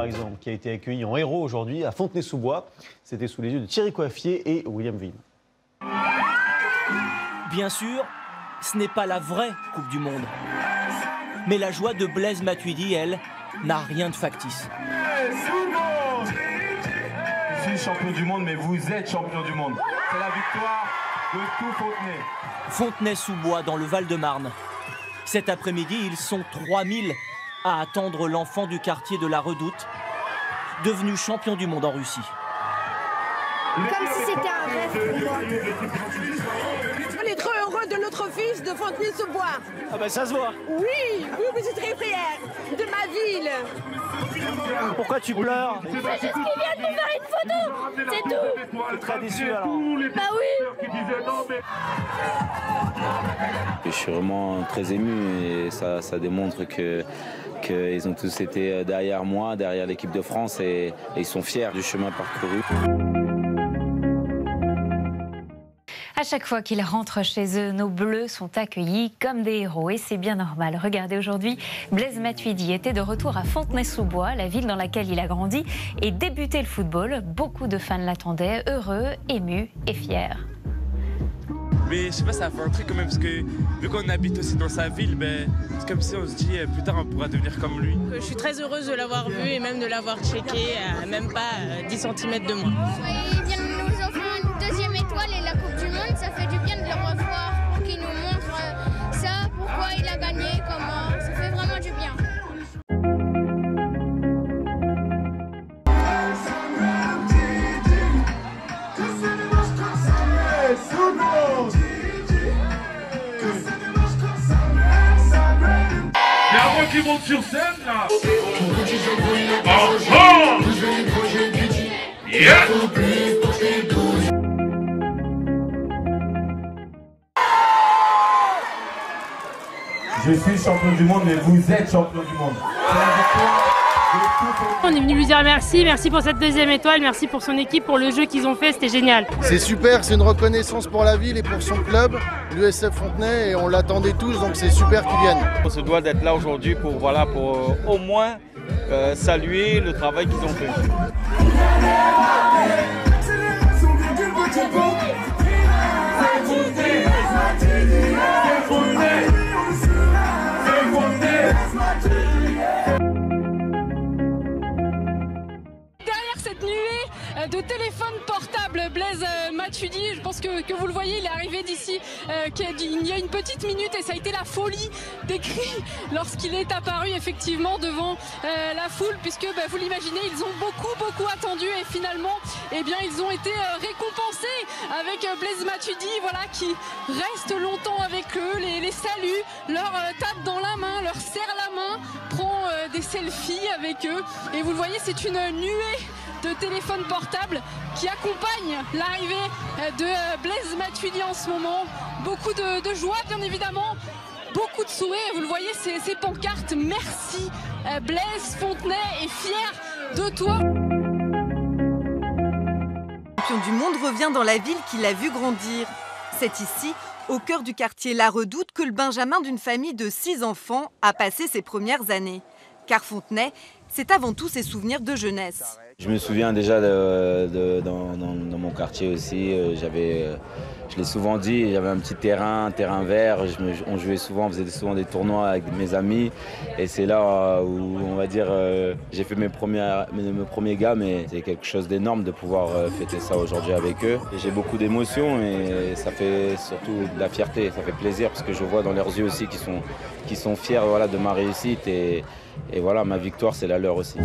par exemple, qui a été accueilli en héros aujourd'hui à Fontenay-sous-Bois. C'était sous les yeux de Thierry Coiffier et William Vine. Bien sûr, ce n'est pas la vraie Coupe du Monde. Mais la joie de Blaise Matuidi, elle, n'a rien de factice. Je suis champion du monde, mais vous êtes champion du monde. C'est la victoire de tout Fontenay. Fontenay-sous-Bois, dans le Val-de-Marne. Cet après-midi, ils sont 3000 à attendre l'enfant du quartier de la Redoute, devenu champion du monde en Russie. Comme si c'était un rêve pour moi. On est trop heureux de notre fils de Fontenay-sous-Bois. Ah ben ça se voit. Oui, je suis très fière de ma ville. Pourquoi tu pleures? C'est juste qu'ils viennent nous faire une photo, c'est tout. T'es très déçu alors. Bah oui. Je suis vraiment très ému et ça démontre qu'ils ont tous été derrière moi, derrière l'équipe de France et ils sont fiers du chemin parcouru. À chaque fois qu'ils rentrent chez eux, nos Bleus sont accueillis comme des héros et c'est bien normal. Regardez, aujourd'hui, Blaise Matuidi était de retour à Fontenay-sous-Bois, la ville dans laquelle il a grandi et débuté le football. Beaucoup de fans l'attendaient, heureux, émus et fiers. Mais je sais pas, ça a fait un truc quand même parce que vu qu'on habite aussi dans sa ville, ben, c'est comme si on se dit plus tard on pourra devenir comme lui. Je suis très heureuse de l'avoir vu et même de l'avoir checké à même pas 10 cm de moi. Ils viennent nous offrir une deuxième étoile et la Coupe du Monde, ça fait du bien de le revoir pour qu'il nous montre ça, pourquoi il a gagné, comment, ça fait vraiment du bien. Il y a moi qui monte sur scène là. Yeah. Je suis champion du monde, mais vous êtes champion du monde. C'est la victoire de tout Fontenay. On est venu lui dire merci pour cette deuxième étoile, merci pour son équipe, pour le jeu qu'ils ont fait, c'était génial. C'est super, c'est une reconnaissance pour la ville et pour son club, l'USF Fontenay, et on l'attendait tous, donc c'est super qu'ils viennent. On se doit d'être là aujourd'hui pour au moins saluer le travail qu'ils ont fait. Derrière cette nuée de téléphones portables, Blaise Matuidi, je pense que vous le voyez, il est arrivé d'ici il y a une petite minute et ça a été la folie des cris lorsqu'il est apparu effectivement devant la foule, puisque vous l'imaginez, ils ont beaucoup attendu et finalement ils ont été récompensés avec Blaise Matuidi, voilà, qui reste longtemps avec eux, les salue, leur tape dans la main, leur serre la main, prend des selfies avec eux et vous le voyez, c'est une nuée de téléphones portables qui accompagne l'arrivée de Blaise Matuidi en ce moment. Beaucoup de joie bien évidemment, beaucoup de sourires, vous le voyez, ces pancartes, merci Blaise, Fontenay est fier de toi. Le champion du monde revient dans la ville qu'il a vu grandir. C'est ici, au cœur du quartier La Redoute, que le benjamin d'une famille de 6 enfants a passé ses premières années. Car Fontenay, c'est avant tout ses souvenirs de jeunesse. Je me souviens déjà dans mon quartier aussi, je l'ai souvent dit, j'avais un petit terrain vert, on jouait souvent, on faisait souvent des tournois avec mes amis et c'est là où on va dire j'ai fait mes premiers gars, mais c'est quelque chose d'énorme de pouvoir fêter ça aujourd'hui avec eux. J'ai beaucoup d'émotions et ça fait surtout de la fierté, ça fait plaisir parce que je vois dans leurs yeux aussi qu'ils sont fiers, voilà, de ma réussite et voilà, ma victoire c'est la leur aussi.